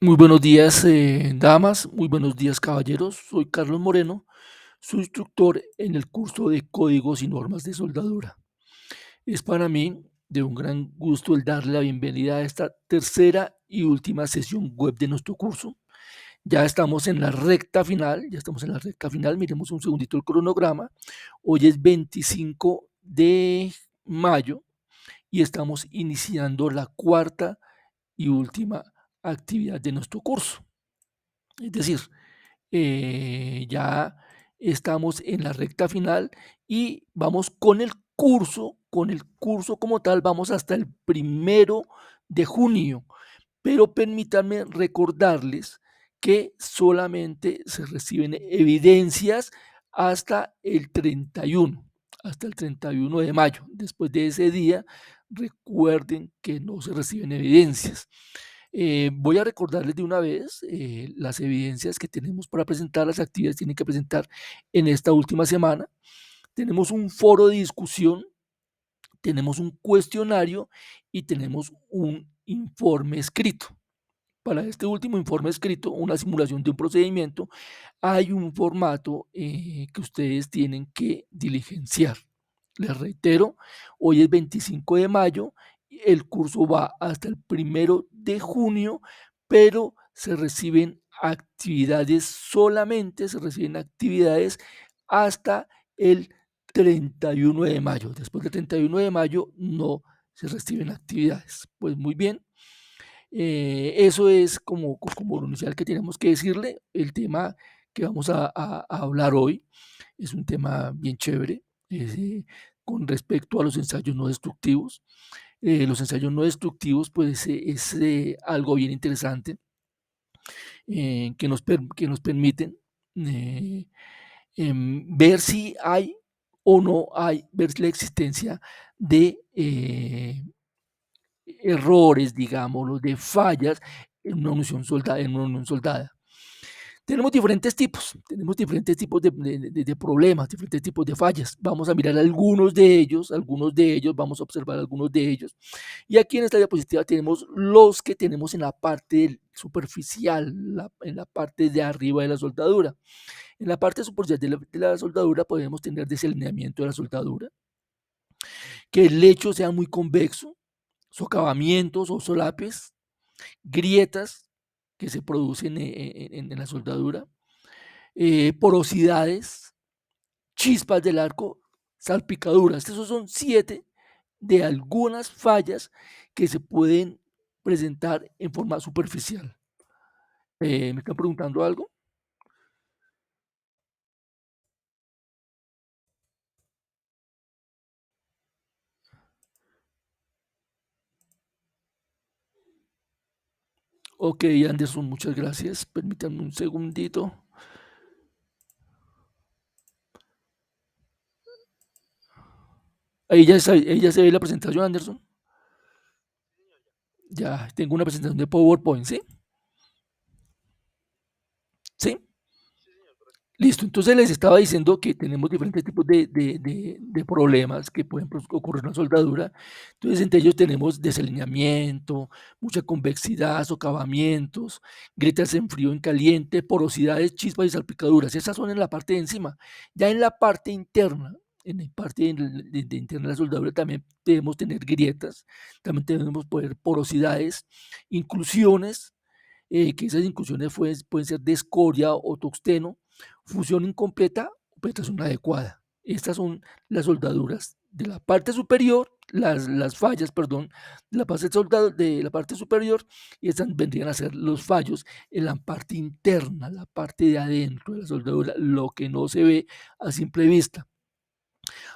Muy buenos días, damas, muy buenos días, caballeros. Soy Carlos Moreno, su instructor en el curso de Códigos y Normas de Soldadura. Es para mí de un gran gusto el darle la bienvenida a esta tercera y última sesión web de nuestro curso. Ya estamos en la recta final, ya estamos en la recta final. Miremos un segundito el cronograma. Hoy es 25 de mayo y estamos iniciando la cuarta y última actividad de nuestro curso. Es decir, ya estamos en la recta final y vamos con el curso como tal, vamos hasta el 1 de junio, pero permítanme recordarles que solamente se reciben evidencias hasta el 31, hasta el 31 de mayo. Después de ese día, recuerden que no se reciben evidencias. Voy a recordarles de una vez las evidencias que tenemos para presentar, las actividades que tienen que presentar en esta última semana. Tenemos un foro de discusión, tenemos un cuestionario y tenemos un informe escrito. Para este último informe escrito, una simulación de un procedimiento, hay un formato que ustedes tienen que diligenciar. Les reitero, hoy es 25 de mayo, el curso va hasta el 1 de junio, pero se reciben actividades solamente, se reciben actividades hasta el 31 de mayo. Después del 31 de mayo no se reciben actividades. Pues muy bien, eso es como lo inicial que tenemos que decirle. El tema que vamos a hablar hoy es un tema bien chévere, con respecto a los ensayos no destructivos. Los ensayos no destructivos, pues es algo bien interesante, que nos permiten eh, ver si hay o no hay, ver la existencia de errores, digámoslo, de fallas en una unión soldada. Tenemos diferentes tipos de problemas, diferentes tipos de fallas. Vamos a mirar algunos de ellos, vamos a observar algunos de ellos. Y aquí en esta diapositiva tenemos los que tenemos en la parte superficial, en la parte de arriba de la soldadura. En la parte superficial de la soldadura podemos tener desalineamiento de la soldadura, que el lecho sea muy convexo, socavamientos o solapes, grietas que se producen en la soldadura, porosidades, chispas del arco, salpicaduras. Esos son 7 de algunas fallas que se pueden presentar en forma superficial. ¿Me están preguntando algo? Ok, Anderson, muchas gracias. Permítanme un segundito. Ahí ya se ve la presentación, Anderson. Ya tengo una presentación de PowerPoint, ¿sí? ¿Sí? Listo, entonces les estaba diciendo que tenemos diferentes tipos de problemas que pueden ocurrir en la soldadura. Entonces, entre ellos tenemos desalineamiento, mucha convexidad, socavamientos, grietas en frío, en caliente, porosidades, chispas y salpicaduras. Esas son en la parte de encima. Ya en la parte interna, en la parte interna de la soldadura también debemos tener grietas, también tenemos poder porosidades, inclusiones, que esas inclusiones pueden ser de escoria o tuxteno, fusión incompleta o penetración adecuada. Estas son las soldaduras de la parte superior, las fallas, perdón, de la parte superior, y estas vendrían a ser los fallos en la parte interna, la parte de adentro de la soldadura, lo que no se ve a simple vista.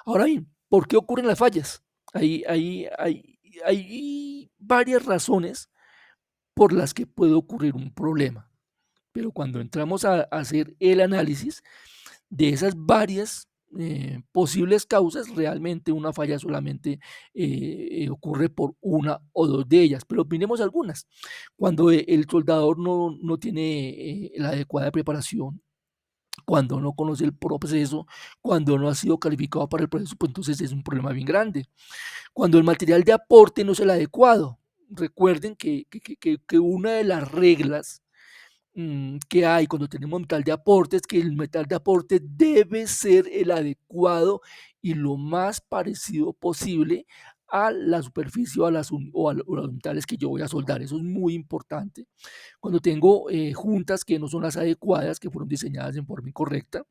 Ahora bien, ¿por qué ocurren las fallas? Hay varias razones por las que puede ocurrir un problema. Pero cuando entramos a hacer el análisis de esas varias posibles causas, realmente una falla solamente ocurre por una o dos de ellas. Pero miremos algunas. Cuando el soldador no tiene la adecuada preparación, cuando no conoce el proceso, cuando no ha sido calificado para el proceso, pues entonces es un problema bien grande. Cuando el material de aporte no es el adecuado, recuerden que una de las reglas que hay cuando tenemos metal de aporte es que el metal de aporte debe ser el adecuado y lo más parecido posible a la superficie o o a los metales que yo voy a soldar. Eso es muy importante. Cuando tengo juntas que no son las adecuadas, que fueron diseñadas en forma incorrecta,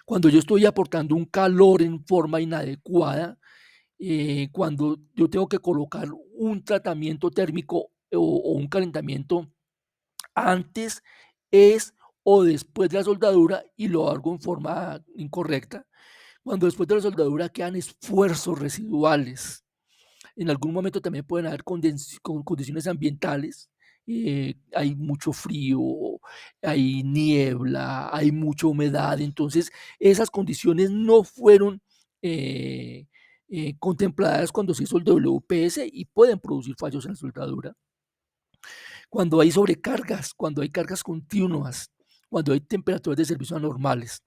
cuando yo estoy aportando un calor en forma inadecuada, cuando yo tengo que colocar un tratamiento térmico o un calentamiento antes, es o después de la soldadura y lo hago en forma incorrecta, cuando después de la soldadura quedan esfuerzos residuales. En algún momento también pueden haber condiciones ambientales, hay mucho frío, hay niebla, hay mucha humedad, entonces esas condiciones no fueron contempladas cuando se hizo el WPS y pueden producir fallos en la soldadura. Cuando hay sobrecargas, cuando hay cargas continuas, cuando hay temperaturas de servicio anormales,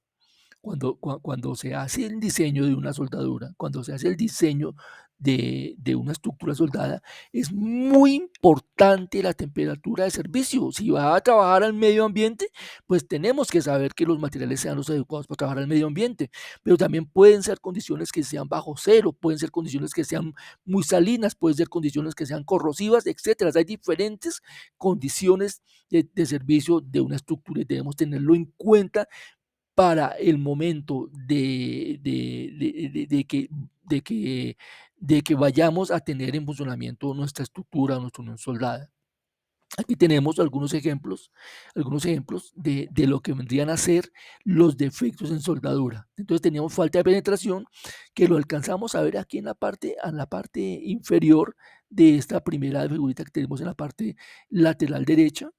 cuando se hace el diseño de una soldadura, cuando se hace el diseño de una estructura soldada, es muy importante la temperatura de servicio. Si va a trabajar al medio ambiente, pues tenemos que saber que los materiales sean los adecuados para trabajar al medio ambiente, pero también pueden ser condiciones que sean bajo cero, pueden ser condiciones que sean muy salinas, pueden ser condiciones que sean corrosivas, etcétera. Hay diferentes condiciones de servicio de una estructura y debemos tenerlo en cuenta para el momento de que, de que vayamos a tener en funcionamiento nuestra estructura, nuestra unión soldada. Aquí tenemos algunos ejemplos de lo que vendrían a ser los defectos en soldadura. Entonces teníamos falta de penetración, que lo alcanzamos a ver aquí en la parte inferior de esta primera figurita que tenemos en la parte lateral derecha.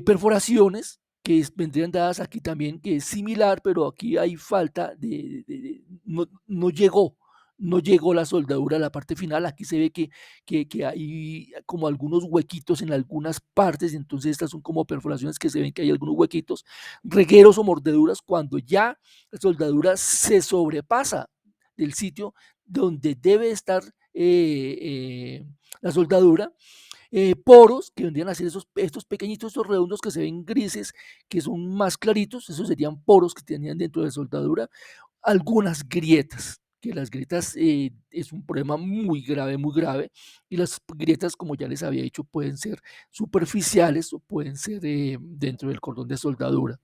Perforaciones que vendrían dadas aquí también, que es similar, pero aquí hay falta no llegó, no llegó la soldadura a la parte final. Aquí se ve que hay como algunos huequitos en algunas partes, entonces estas son como perforaciones que se ven que hay algunos huequitos, regueros o mordeduras cuando ya la soldadura se sobrepasa del sitio donde debe estar la soldadura, poros que vendrían a ser estos pequeñitos, estos redondos que se ven grises, que son más claritos, esos serían poros que tenían dentro de la soldadura, algunas grietas, que las grietas es un problema muy grave, y las grietas, como ya les había dicho, pueden ser superficiales o pueden ser dentro del cordón de soldadura.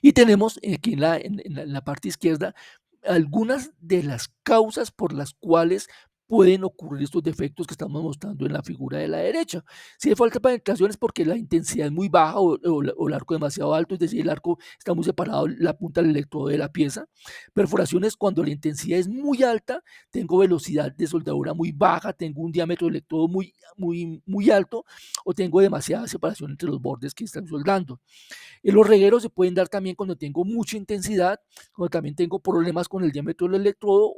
Y tenemos aquí en la parte izquierda algunas de las causas por las cuales pueden ocurrir estos defectos que estamos mostrando en la figura de la derecha. Si hay falta de penetración es porque la intensidad es muy baja o el arco demasiado alto, es decir, el arco está muy separado, la punta del electrodo de la pieza. Perforaciones cuando la intensidad es muy alta, tengo velocidad de soldadura muy baja, tengo un diámetro de electrodo muy alto o tengo demasiada separación entre los bordes que están soldando. Los regueros se pueden dar también cuando tengo mucha intensidad, cuando también tengo problemas con el diámetro del electrodo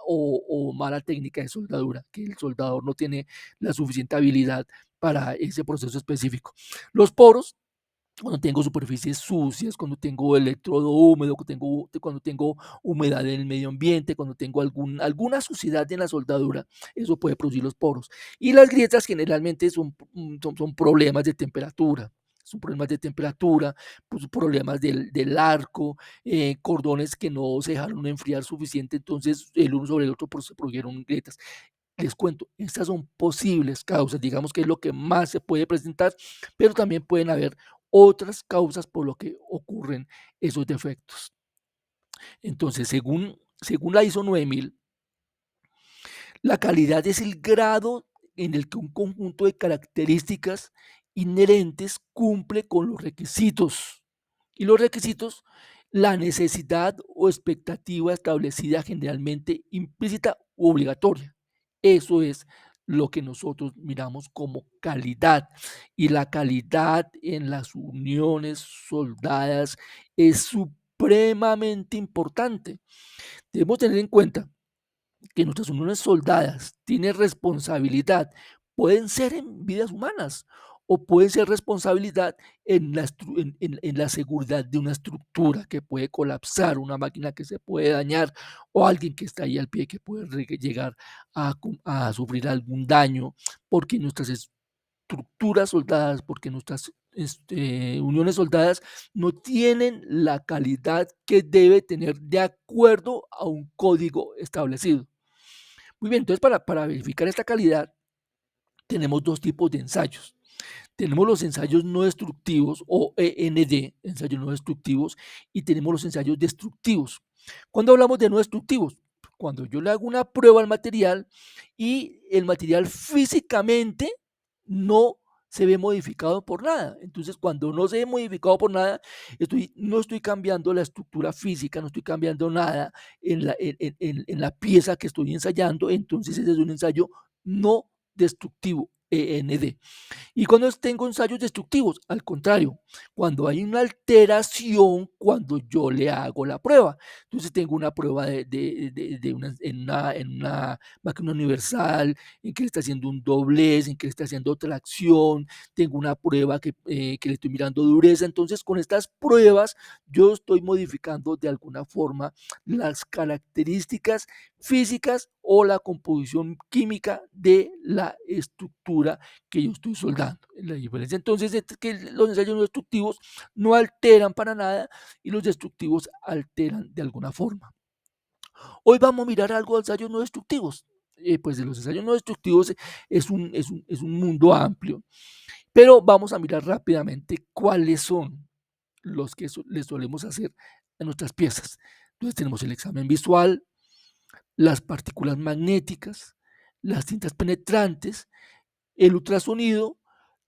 o mala técnica de soldadura, que el soldador no tiene la suficiente habilidad para ese proceso específico. Los poros, cuando tengo superficies sucias, cuando tengo electrodo húmedo, cuando tengo humedad en el medio ambiente, cuando tengo alguna suciedad en la soldadura, eso puede producir los poros. Y las grietas generalmente son problemas de temperatura. Son problemas de temperatura, pues, problemas del arco, cordones que no se dejaron enfriar suficiente, entonces el uno sobre el otro se produjeron grietas. Les cuento, estas son posibles causas, digamos que es lo que más se puede presentar, pero también pueden haber otras causas por lo que ocurren esos defectos. Entonces, según la ISO 9000, la calidad es el grado en el que un conjunto de características inherentes cumple con los requisitos. Y los requisitos, la necesidad o expectativa establecida generalmente implícita u obligatoria. Eso es lo que nosotros miramos como calidad. Y la calidad en las uniones soldadas es supremamente importante. Debemos tener en cuenta que nuestras uniones soldadas tienen responsabilidad, pueden ser en vidas humanas o pueden ser responsabilidad en la seguridad de una estructura que puede colapsar, una máquina que se puede dañar o alguien que está ahí al pie que puede llegar a sufrir algún daño porque nuestras estructuras soldadas, porque nuestras uniones soldadas no tienen la calidad que debe tener de acuerdo a un código establecido. Muy bien, entonces para verificar esta calidad tenemos dos tipos de ensayos. Tenemos los ensayos no destructivos o END, ensayos no destructivos, y tenemos los ensayos destructivos. Cuando hablamos de no destructivos, cuando yo le hago una prueba al material y el material físicamente no se ve modificado por nada. Entonces, cuando no se ve modificado por nada, no estoy cambiando la estructura física, no estoy cambiando nada en la pieza que estoy ensayando, entonces ese es un ensayo no destructivo, END. Y cuando tengo ensayos destructivos, al contrario, cuando hay una alteración, cuando yo le hago la prueba. Entonces tengo una prueba en una máquina universal, en que le está haciendo un doblez, en que le está haciendo tracción, tengo una prueba que le estoy mirando dureza. Entonces con estas pruebas yo estoy modificando de alguna forma las características físicas o la composición química de la estructura que yo estoy soldando. La diferencia entonces es que los ensayos no destructivos no alteran para nada y los destructivos alteran de alguna forma. Hoy vamos a mirar algo de ensayos no destructivos. Pues de los ensayos no destructivos es un mundo amplio, pero vamos a mirar rápidamente cuáles son los que les solemos hacer a nuestras piezas. Entonces tenemos el examen visual, las partículas magnéticas, las tintas penetrantes, el ultrasonido,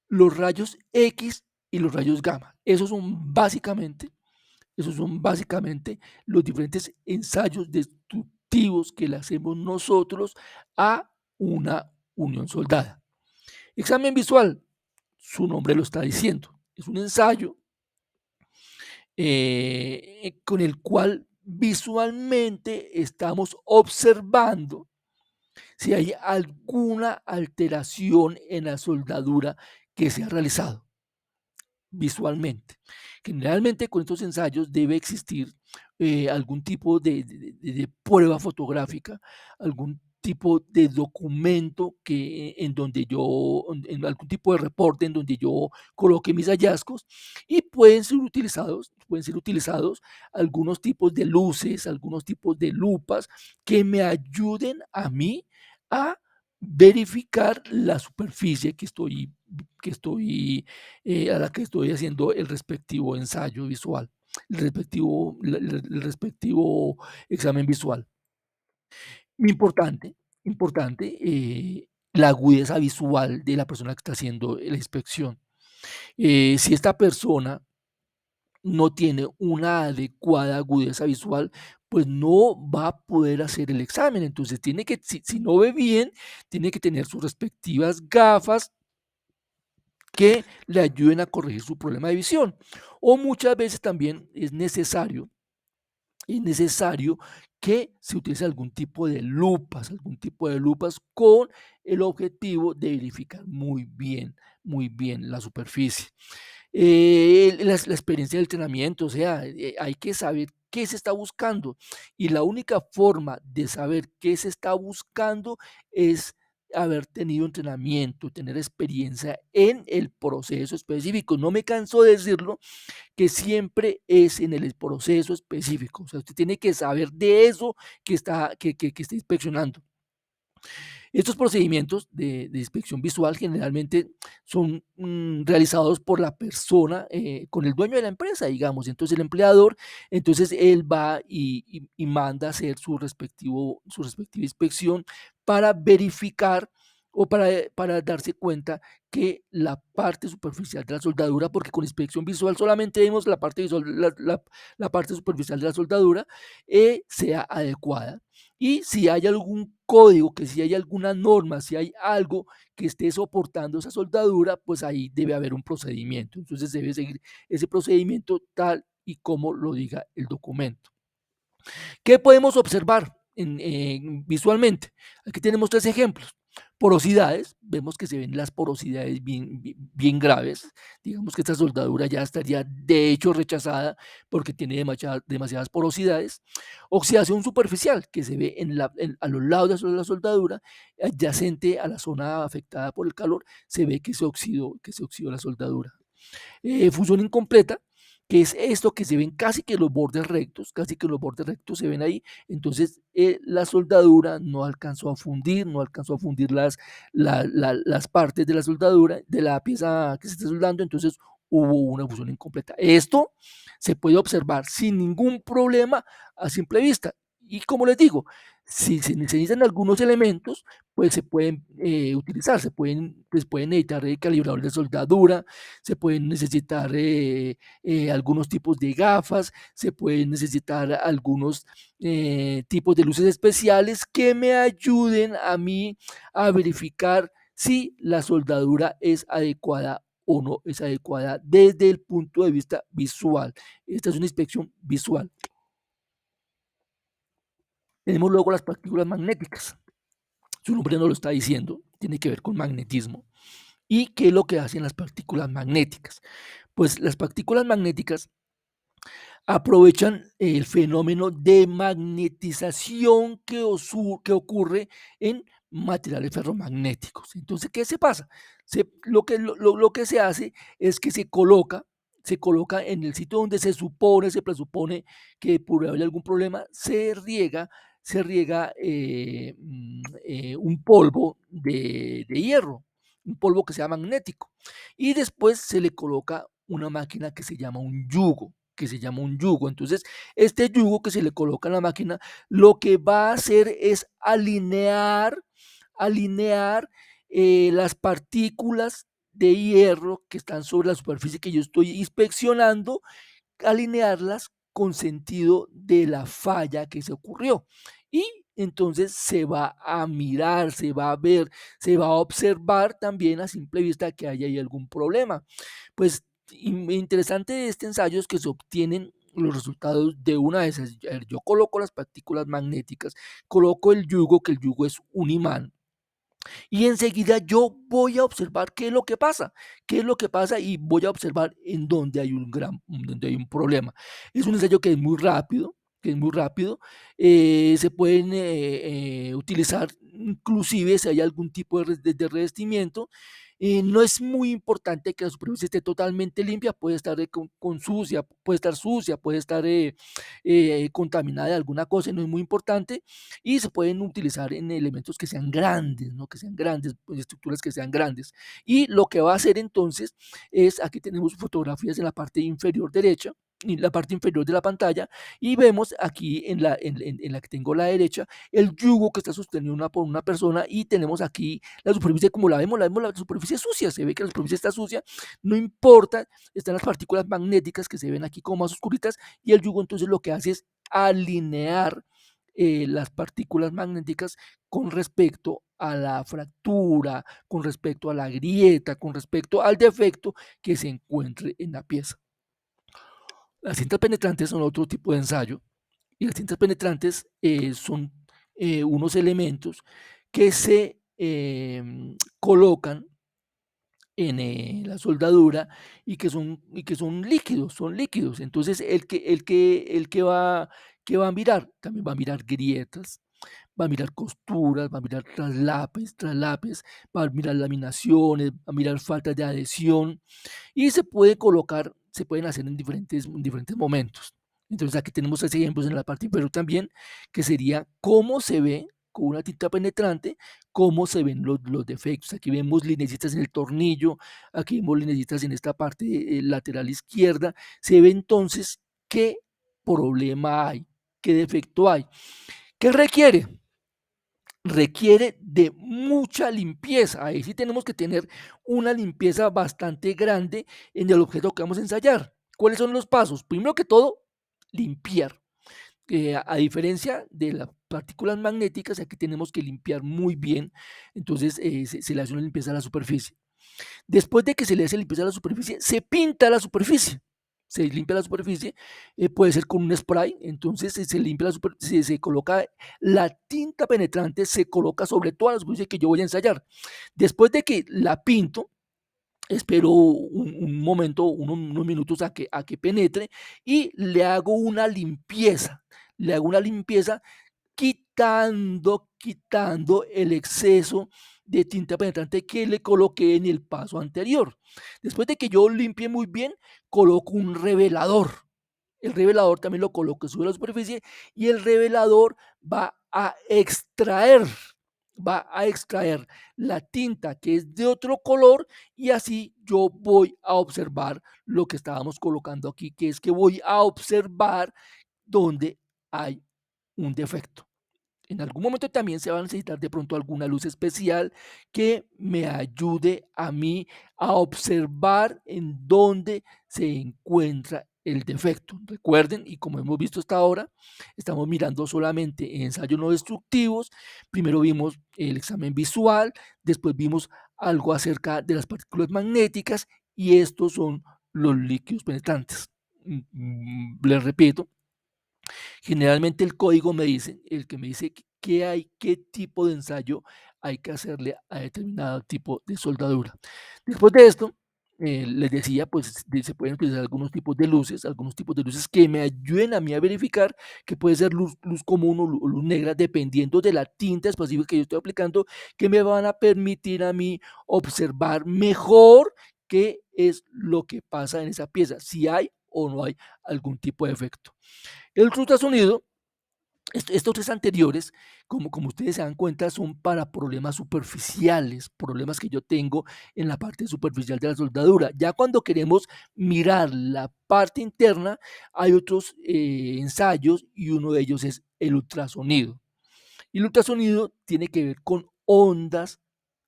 los rayos X y los rayos gamma. Esos son básicamente los diferentes ensayos destructivos que le hacemos nosotros a una unión soldada. Examen visual, su nombre lo está diciendo. Es un ensayo con el cual visualmente estamos observando si hay alguna alteración en la soldadura que se ha realizado visualmente. Generalmente con estos ensayos debe existir algún tipo de prueba fotográfica, algún tipo de documento en donde en algún tipo de reporte en donde yo coloque mis hallazgos y pueden ser utilizados algunos tipos de luces, algunos tipos de lupas que me ayuden a mí a verificar la superficie a la que estoy haciendo el respectivo ensayo visual, el respectivo examen visual. Importante, importante, la agudeza visual de la persona que está haciendo la inspección. Si esta persona no tiene una adecuada agudeza visual, pues no va a poder hacer el examen. Entonces tiene que, si no ve bien, tiene que tener sus respectivas gafas que le ayuden a corregir su problema de visión. O muchas veces también es necesario que se utilice algún tipo de lupas con el objetivo de verificar muy bien la superficie. La experiencia del entrenamiento, o sea, hay que saber qué se está buscando y la única forma de saber qué se está buscando es haber tenido entrenamiento, tener experiencia en el proceso específico. No me canso de decirlo, que siempre es en el proceso específico. O sea, usted tiene que saber de eso que está inspeccionando. Estos procedimientos de inspección visual generalmente son realizados por la persona con el dueño de la empresa, digamos. Entonces el empleador, entonces él va y manda a hacer su respectiva inspección para verificar o para darse cuenta que la parte superficial de la soldadura, porque con inspección visual solamente vemos la parte visual, la parte superficial de la soldadura, sea adecuada. Y si hay algún código, que si hay alguna norma, si hay algo que esté soportando esa soldadura, pues ahí debe haber un procedimiento. Entonces debe seguir ese procedimiento tal y como lo diga el documento. ¿Qué podemos observar visualmente? Aquí tenemos tres ejemplos. Porosidades, vemos que se ven las porosidades bien graves, digamos que esta soldadura ya estaría de hecho rechazada porque tiene demasiadas porosidades. Oxidación superficial, que se ve a los lados de la soldadura, adyacente a la zona afectada por el calor, se ve que se oxidó la soldadura. Fusión incompleta, que es esto que se ven casi que los bordes rectos, casi que los bordes rectos se ven ahí, entonces la soldadura no alcanzó a fundir, no alcanzó a fundir las partes de la soldadura, de la pieza que se está soldando, entonces hubo una fusión incompleta. Esto se puede observar sin ningún problema a simple vista. Y como les digo, si se necesitan algunos elementos, pues se pueden utilizar, pueden necesitar calibradores de soldadura, se pueden necesitar algunos tipos de gafas, se pueden necesitar algunos tipos de luces especiales que me ayuden a mí a verificar si la soldadura es adecuada o no es adecuada desde el punto de vista visual. Esta es una inspección visual. Tenemos luego las partículas magnéticas. Su nombre no lo está diciendo, tiene que ver con magnetismo. ¿Y qué es lo que hacen las partículas magnéticas? Pues las partículas magnéticas aprovechan el fenómeno de magnetización que ocurre en materiales ferromagnéticos. Entonces, ¿qué se pasa? Lo que se hace es que se coloca en el sitio donde se presupone que por haber algún problema, se riega un polvo de hierro, un polvo que sea magnético. Y después se le coloca una máquina que se llama un yugo. Entonces, este yugo que se le coloca en la máquina, lo que va a hacer es alinear las partículas de hierro que están sobre la superficie que yo estoy inspeccionando, alinearlas con sentido de la falla que se ocurrió. Y entonces se va a mirar, se va a ver, se va a observar también a simple vista que hay ahí algún problema. Pues interesante de este ensayo es que se obtienen los resultados de una de esas. Yo coloco las partículas magnéticas, coloco el yugo, que el yugo es un imán, y enseguida yo voy a observar qué es lo que pasa, y voy a observar en dónde hay donde hay un problema. Es un ensayo que es muy rápido, se pueden utilizar inclusive si hay algún tipo de revestimiento. No es muy importante que la superficie esté totalmente limpia, puede estar sucia, puede estar contaminada de alguna cosa, no es muy importante, y se pueden utilizar en elementos que sean grandes, ¿no? Que sean grandes, pues, estructuras que sean grandes. Y lo que va a hacer entonces es, aquí tenemos fotografías en la parte inferior derecha, en la parte inferior de la pantalla, y vemos aquí en la que tengo a la derecha el yugo que está sostenido por una persona, y tenemos aquí la superficie como la vemos la superficie sucia, se ve que la superficie está sucia, no importa, están las partículas magnéticas que se ven aquí como más oscuritas, y el yugo entonces lo que hace es alinear las partículas magnéticas con respecto a la fractura, con respecto a la grieta, con respecto al defecto que se encuentre en la pieza. Las cintas penetrantes son otro tipo de ensayo, y las cintas penetrantes son unos elementos que se colocan en la soldadura, y que son líquidos, son líquidos. Entonces, el que va a mirar, también va a mirar grietas, va a mirar costuras, va a mirar traslapes, va a mirar laminaciones, va a mirar faltas de adhesión, y se pueden hacer en diferentes momentos. Entonces, aquí tenemos ese ejemplos en la parte inferior también, que sería cómo se ve con una tinta penetrante, cómo se ven los defectos. Aquí vemos lineecitas en el tornillo, aquí vemos lineecitas en esta parte lateral izquierda. Se ve entonces qué problema hay, qué defecto hay. ¿Qué requiere? Requiere de mucha limpieza. Ahí sí tenemos que tener una limpieza bastante grande en el objeto que vamos a ensayar. ¿Cuáles son los pasos? Primero que todo, limpiar. A diferencia de las partículas magnéticas, aquí tenemos que limpiar muy bien. Entonces se le hace una limpieza a la superficie. Después de que se le hace limpieza a la superficie, se pinta la superficie. se limpia la superficie, puede ser con un spray, entonces se limpia la superficie, se coloca la tinta penetrante, se coloca sobre toda la superficie que yo voy a ensayar. Después de que la pinto, espero un momento, unos minutos a que penetre y le hago una limpieza quitando el exceso de tinta penetrante que le coloqué en el paso anterior. Después de que yo limpie muy bien, coloco un revelador. El revelador también lo coloco sobre la superficie y el revelador va a extraer la tinta que es de otro color y así yo voy a observar lo que estábamos colocando aquí, que es que voy a observar donde hay un defecto. En algún momento también se va a necesitar de pronto alguna luz especial que me ayude a mí a observar en dónde se encuentra el defecto. Recuerden, y como hemos visto hasta ahora, estamos mirando solamente ensayos no destructivos. Primero vimos el examen visual, después vimos algo acerca de las partículas magnéticas y estos son los líquidos penetrantes. Les repito, generalmente el código me dice, el que me dice qué hay, qué tipo de ensayo hay que hacerle a determinado tipo de soldadura. Después de esto, les decía, pues se pueden utilizar algunos tipos de luces que me ayuden a mí a verificar que puede ser luz común o luz negra, dependiendo de la tinta específica que yo estoy aplicando, que me van a permitir a mí observar mejor qué es lo que pasa en esa pieza, si hay o no hay algún tipo de efecto. El ultrasonido, estos tres anteriores, como ustedes se dan cuenta, son para problemas superficiales, problemas que yo tengo en la parte superficial de la soldadura. Ya cuando queremos mirar la parte interna, hay otros ensayos y uno de ellos es el ultrasonido. Y el ultrasonido tiene que ver con ondas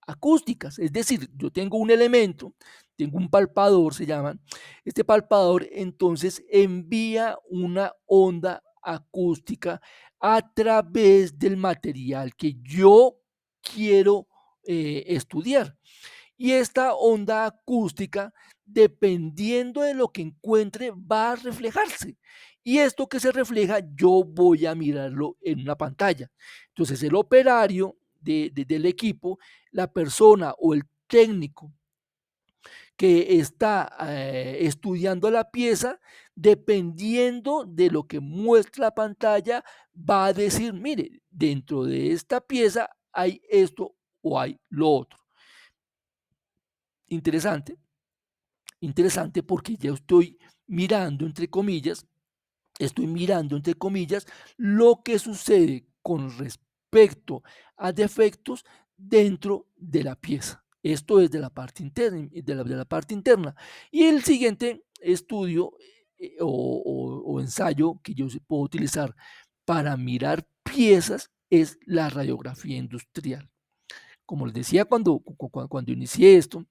acústicas, es decir, yo tengo un elemento, tengo un palpador, se llaman, este palpador entonces envía una onda acústica a través del material que yo quiero estudiar. Y esta onda acústica, dependiendo de lo que encuentre, va a reflejarse. Y esto que se refleja, yo voy a mirarlo en una pantalla. Entonces, el operario del equipo, la persona o el técnico que está estudiando la pieza, dependiendo de lo que muestra la pantalla, va a decir, mire, dentro de esta pieza hay esto o hay lo otro. Interesante, interesante porque ya mirando, entre comillas, estoy mirando, entre comillas, lo que sucede con respecto a defectos dentro de la pieza. Esto es de la parte interna, de la parte interna. Y el siguiente estudio o ensayo que yo puedo utilizar para mirar piezas es la radiografía industrial. Como les decía cuando inicié esto,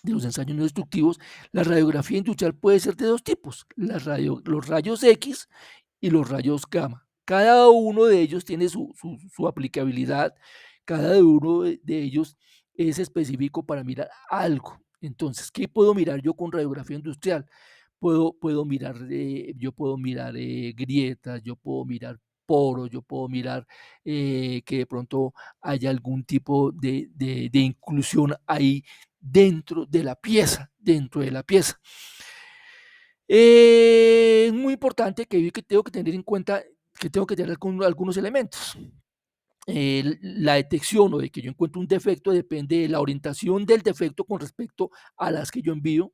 de los ensayos no destructivos, la radiografía industrial puede ser de dos tipos, los rayos X y los rayos gamma. Cada uno de ellos tiene su aplicabilidad, cada uno de ellos es específico para mirar algo. Entonces, ¿qué puedo mirar yo con radiografía industrial? Yo puedo mirar grietas, yo puedo mirar poros, yo puedo mirar que de pronto haya algún tipo de inclusión ahí dentro de la pieza. Es muy importante que tengo que tener en cuenta que tengo que tener algunos elementos. La detección o de que yo encuentro un defecto depende de la orientación del defecto con respecto a las que yo envío,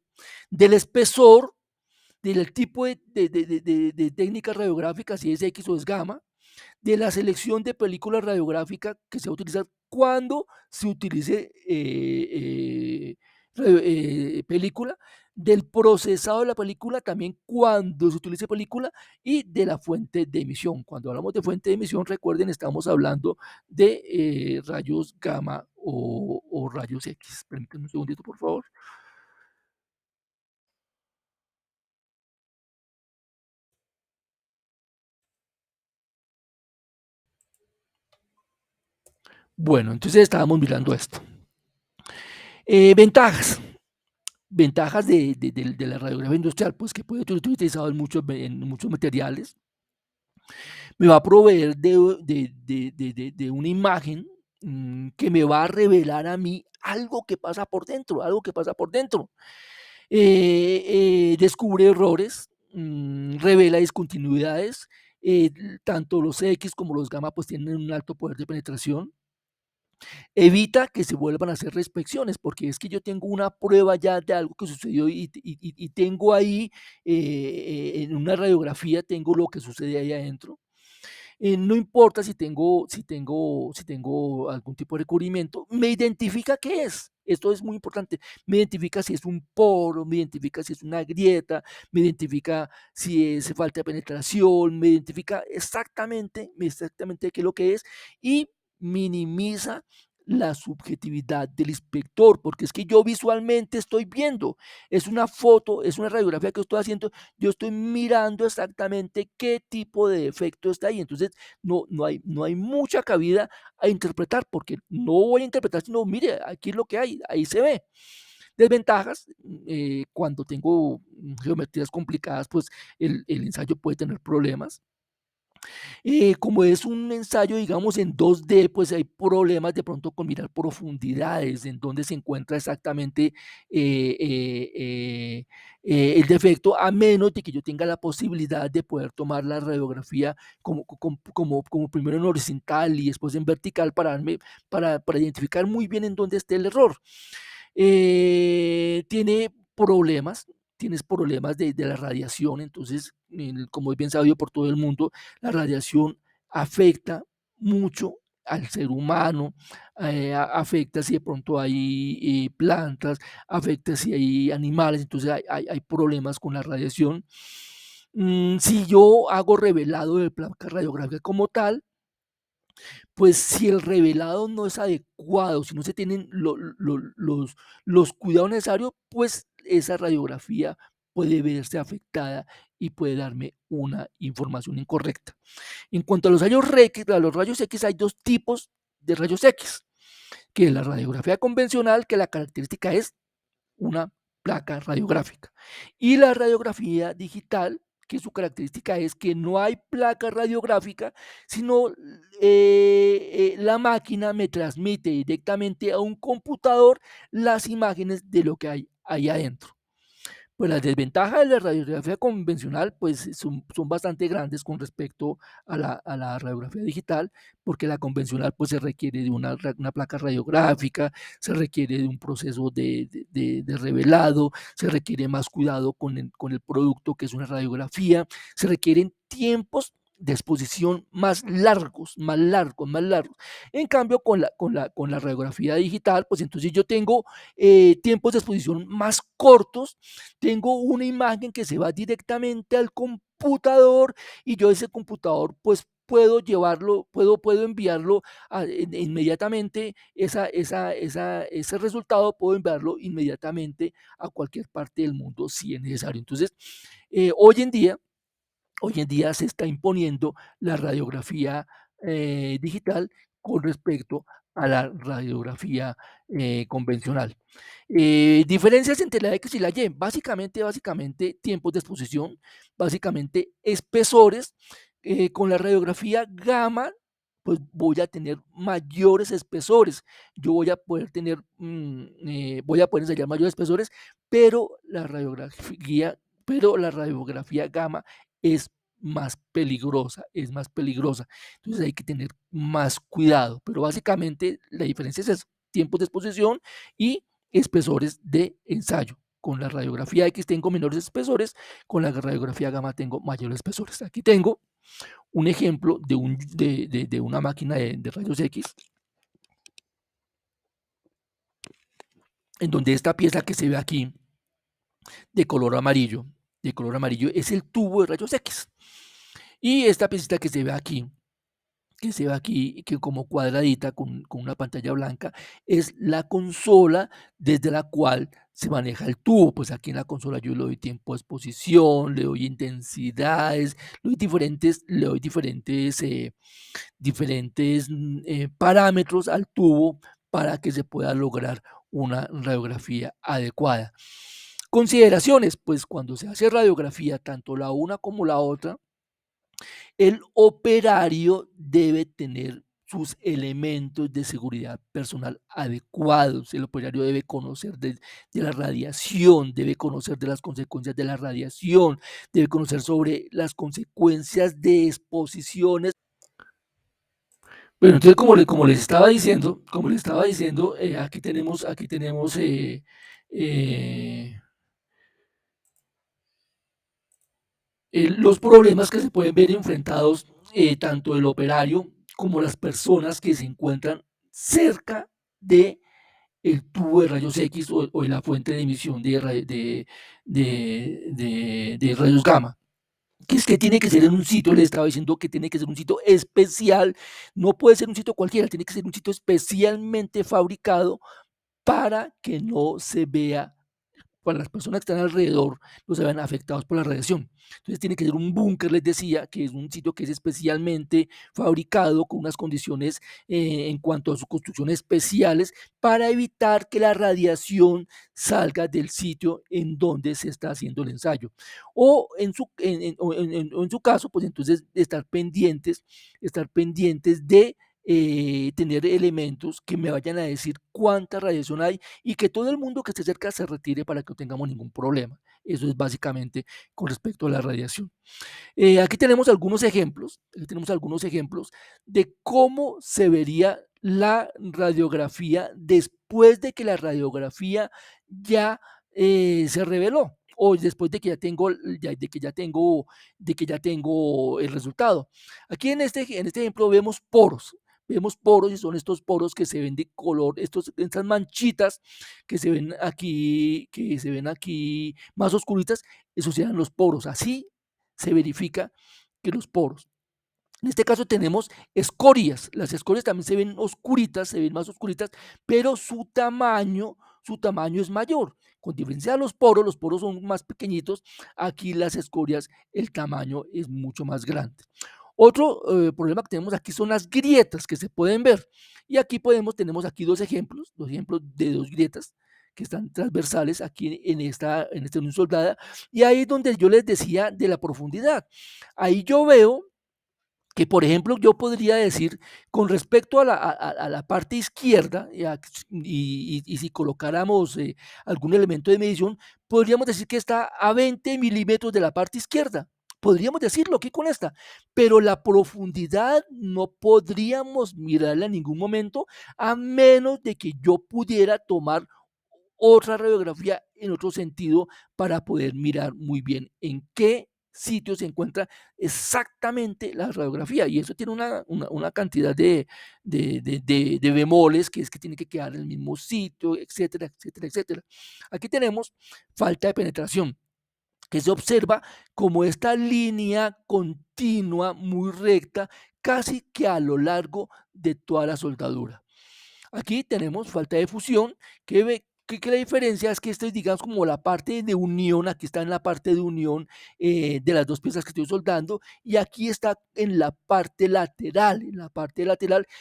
del espesor, del tipo de técnica radiográfica, si es X o es gamma, de la selección de película radiográfica que se va a utilizar cuando se utilice película, del procesado de la película también cuando se utilice película y de la fuente de emisión. Cuando hablamos de fuente de emisión, recuerden, estamos hablando de rayos gamma o rayos X. Permítanme un segundito, por favor. Bueno, entonces estábamos mirando esto. Ventajas. Ventajas de la radiografía industrial, pues que puede ser utilizado en muchos materiales. Me va a proveer de una imagen que me va a revelar a mí algo que pasa por dentro, algo que pasa por dentro. Descubre errores, revela discontinuidades. Tanto los X como los gamma pues tienen un alto poder de penetración. Evita que se vuelvan a hacer reinspecciones, porque es que yo tengo una prueba ya de algo que sucedió y tengo ahí en una radiografía, tengo lo que sucede ahí adentro. No importa si tengo algún tipo de recubrimiento, me identifica qué es. Esto es muy importante. Me identifica si es un poro, me identifica si es una grieta, me identifica si es falta de penetración, me identifica exactamente qué es lo que es y minimiza la subjetividad del inspector, porque es que yo visualmente estoy viendo, es una foto, es una radiografía que estoy haciendo, yo estoy mirando exactamente qué tipo de defecto está ahí. Entonces, no hay mucha cabida a interpretar, porque no voy a interpretar, sino mire, aquí es lo que hay, ahí se ve. Desventajas, cuando tengo geometrías complicadas, pues el ensayo puede tener problemas. Como es un ensayo, digamos, en 2D, pues hay problemas de pronto con mirar profundidades, en dónde se encuentra exactamente eh, eh, eh, el defecto, a menos de que yo tenga la posibilidad de poder tomar la radiografía como primero en horizontal y después en vertical para identificar muy bien en dónde esté el error. Tiene problemas, tienes problemas de la radiación, entonces, como es bien sabido por todo el mundo, la radiación afecta mucho al ser humano, afecta si de pronto hay plantas, afecta si hay animales, entonces hay problemas con la radiación. Si yo hago revelado de placa radiográfica como tal, pues si el revelado no es adecuado, si no se tienen los cuidados necesarios, pues esa radiografía puede verse afectada y puede darme una información incorrecta. En cuanto a los rayos X hay dos tipos de rayos X, que es la radiografía convencional, que la característica es una placa radiográfica. Y la radiografía digital, que su característica es que no hay placa radiográfica, sino la máquina me transmite directamente a un computador las imágenes de lo que hay ahí adentro. Pues las desventajas de la radiografía convencional pues son bastante grandes con respecto a la radiografía digital, porque la convencional pues se requiere de una placa radiográfica, se requiere de un proceso de revelado, se requiere más cuidado con el producto que es una radiografía, se requieren tiempos de exposición más largos, más largos, más largos. En cambio, con la radiografía digital, pues entonces yo tengo tiempos de exposición más cortos, tengo una imagen que se va directamente al computador y yo ese computador pues puedo llevarlo, puedo enviarlo inmediatamente, ese resultado puedo enviarlo inmediatamente a cualquier parte del mundo si es necesario. Entonces, eh, hoy en día, hoy en día se está imponiendo la radiografía digital con respecto a la radiografía convencional. Diferencias entre la X y la Y, básicamente tiempos de exposición, básicamente espesores. Con la radiografía gamma, pues voy a tener mayores espesores. Yo voy a poder ensayar mayores espesores, pero la radiografía gamma es es más peligrosa. Entonces hay que tener más cuidado, pero básicamente la diferencia es eso, tiempos de exposición y espesores de ensayo. Con la radiografía X tengo menores espesores, con la radiografía gamma tengo mayores espesores. Aquí tengo un ejemplo de una máquina de rayos X, en donde esta pieza que se ve aquí de color amarillo, es el tubo de rayos X. Y esta piecita que se ve aquí, que como cuadradita con una pantalla blanca, es la consola desde la cual se maneja el tubo. Pues aquí en la consola yo le doy tiempo de exposición, le doy intensidades, le doy diferentes parámetros al tubo para que se pueda lograr una radiografía adecuada. Consideraciones, pues cuando se hace radiografía, tanto la una como la otra, el operario debe tener sus elementos de seguridad personal adecuados. El operario debe conocer de la radiación, debe conocer de las consecuencias de la radiación, debe conocer sobre las consecuencias de exposiciones. Bueno, entonces como les estaba diciendo, aquí tenemos eh, los problemas que se pueden ver enfrentados tanto el operario como las personas que se encuentran cerca de el tubo de rayos X o de la fuente de emisión de rayos gamma. Que es que tiene que ser en un sitio, les estaba diciendo que tiene que ser un sitio especial, no puede ser un sitio cualquiera, tiene que ser un sitio especialmente fabricado para que no se vea, para las personas que están alrededor no se vean afectados por la radiación. Entonces tiene que ser un búnker, les decía, que es un sitio que es especialmente fabricado con unas condiciones en cuanto a su construcción especiales para evitar que la radiación salga del sitio en donde se está haciendo el ensayo. O en su caso, pues entonces estar pendientes de tener elementos que me vayan a decir cuánta radiación hay y que todo el mundo que esté cerca se retire para que no tengamos ningún problema. Eso es básicamente con respecto a la radiación. Aquí tenemos algunos ejemplos de cómo se vería la radiografía después de que la radiografía ya se reveló o después de que ya tengo el resultado. Aquí en este ejemplo vemos poros y son estos poros que se ven de color, estas manchitas que se ven aquí más oscuritas, esos serían los poros. Así se verifica que los poros. En este caso tenemos escorias. Las escorias también se ven oscuritas, se ven más oscuritas, pero su tamaño es mayor. Con diferencia de los poros son más pequeñitos. Aquí las escorias, el tamaño es mucho más grande. Otro problema que tenemos aquí son las grietas que se pueden ver. Y aquí tenemos aquí dos ejemplos de dos grietas que están transversales aquí en esta unión soldada. Y ahí es donde yo les decía de la profundidad. Ahí yo veo que, por ejemplo, yo podría decir con respecto a la parte izquierda, y si colocáramos algún elemento de medición, podríamos decir que está a 20 milímetros de la parte izquierda. Podríamos decirlo aquí con esta, pero la profundidad no podríamos mirarla en ningún momento a menos de que yo pudiera tomar otra radiografía en otro sentido para poder mirar muy bien en qué sitio se encuentra exactamente la radiografía. Y eso tiene una cantidad de bemoles, que es que tiene que quedar en el mismo sitio, etcétera, etcétera, etcétera. Aquí tenemos falta de penetración, que se observa como esta línea continua, muy recta, casi que a lo largo de toda la soldadura. Aquí tenemos falta de fusión, que la diferencia es que esta es, digamos, como la parte de unión, aquí está en la parte de unión de las dos piezas que estoy soldando, y aquí está en la parte lateral,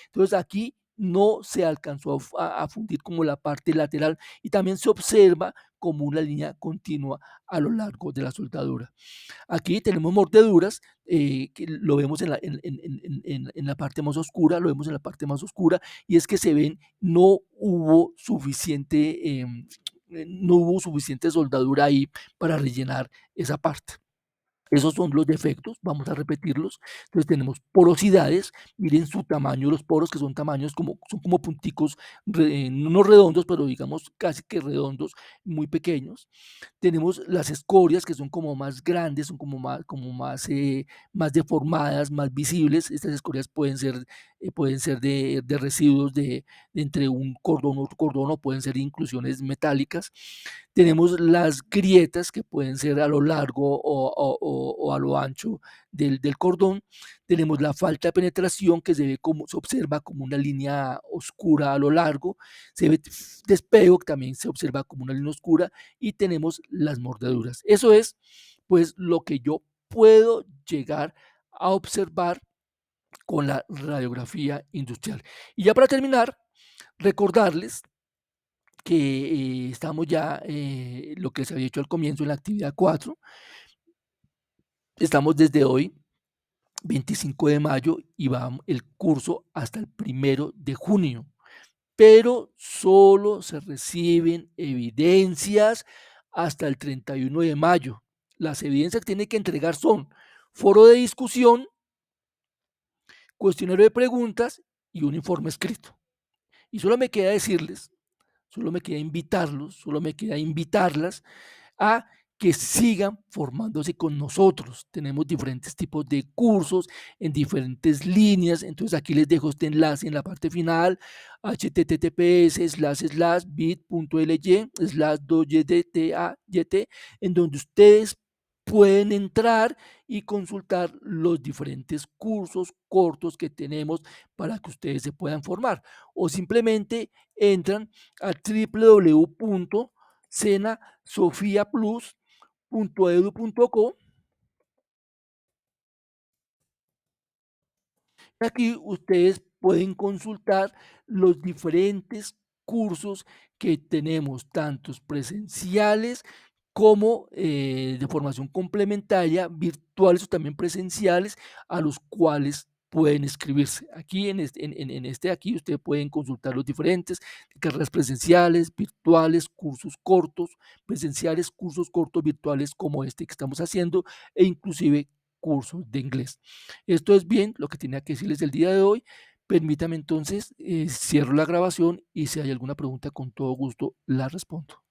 entonces aquí no se alcanzó a fundir como la parte lateral y también se observa como una línea continua a lo largo de la soldadura. Aquí tenemos mordeduras, que lo vemos en la parte más oscura, lo vemos en la parte más oscura, y es que se ven, no hubo suficiente soldadura ahí para rellenar esa parte. Esos son los defectos, vamos a repetirlos. Entonces tenemos porosidades, miren su tamaño, los poros que son como punticos, no redondos, pero digamos casi que redondos, muy pequeños. Tenemos las escorias que son como más grandes, son más deformadas, más visibles. Estas escorias pueden ser de residuos de entre un cordón y otro cordón, o pueden ser inclusiones metálicas. Tenemos las grietas que pueden ser a lo largo o a lo ancho del cordón. Tenemos la falta de penetración que se observa como una línea oscura a lo largo. Se ve despego que también se observa como una línea oscura, y tenemos las mordeduras. Eso es pues lo que yo puedo llegar a observar con la radiografía industrial. Y ya para terminar, recordarles que estamos ya, lo que les había dicho al comienzo en la actividad 4, estamos desde hoy, 25 de mayo, y va el curso hasta el 1 de junio, pero solo se reciben evidencias hasta el 31 de mayo. Las evidencias que tiene que entregar son foro de discusión, cuestionario de preguntas y un informe escrito. Y solo me queda decirles, solo me queda invitarlos, solo me queda invitarlas a que sigan formándose con nosotros. Tenemos diferentes tipos de cursos en diferentes líneas. Entonces aquí les dejo este enlace en la parte final, https://bit.ly/2yt, en donde ustedes pueden entrar y consultar los diferentes cursos cortos que tenemos para que ustedes se puedan formar, o simplemente entran a www.senasofiaplus.edu.co. Aquí ustedes pueden consultar los diferentes cursos que tenemos, tantos presenciales como de formación complementaria, virtuales o también presenciales, a los cuales pueden inscribirse. Aquí en este aquí ustedes pueden consultar los diferentes carreras presenciales, virtuales, cursos cortos, presenciales, cursos cortos, virtuales como este que estamos haciendo, e inclusive cursos de inglés. Esto es bien lo que tenía que decirles el día de hoy. Permítame entonces, cierro la grabación y si hay alguna pregunta, con todo gusto la respondo.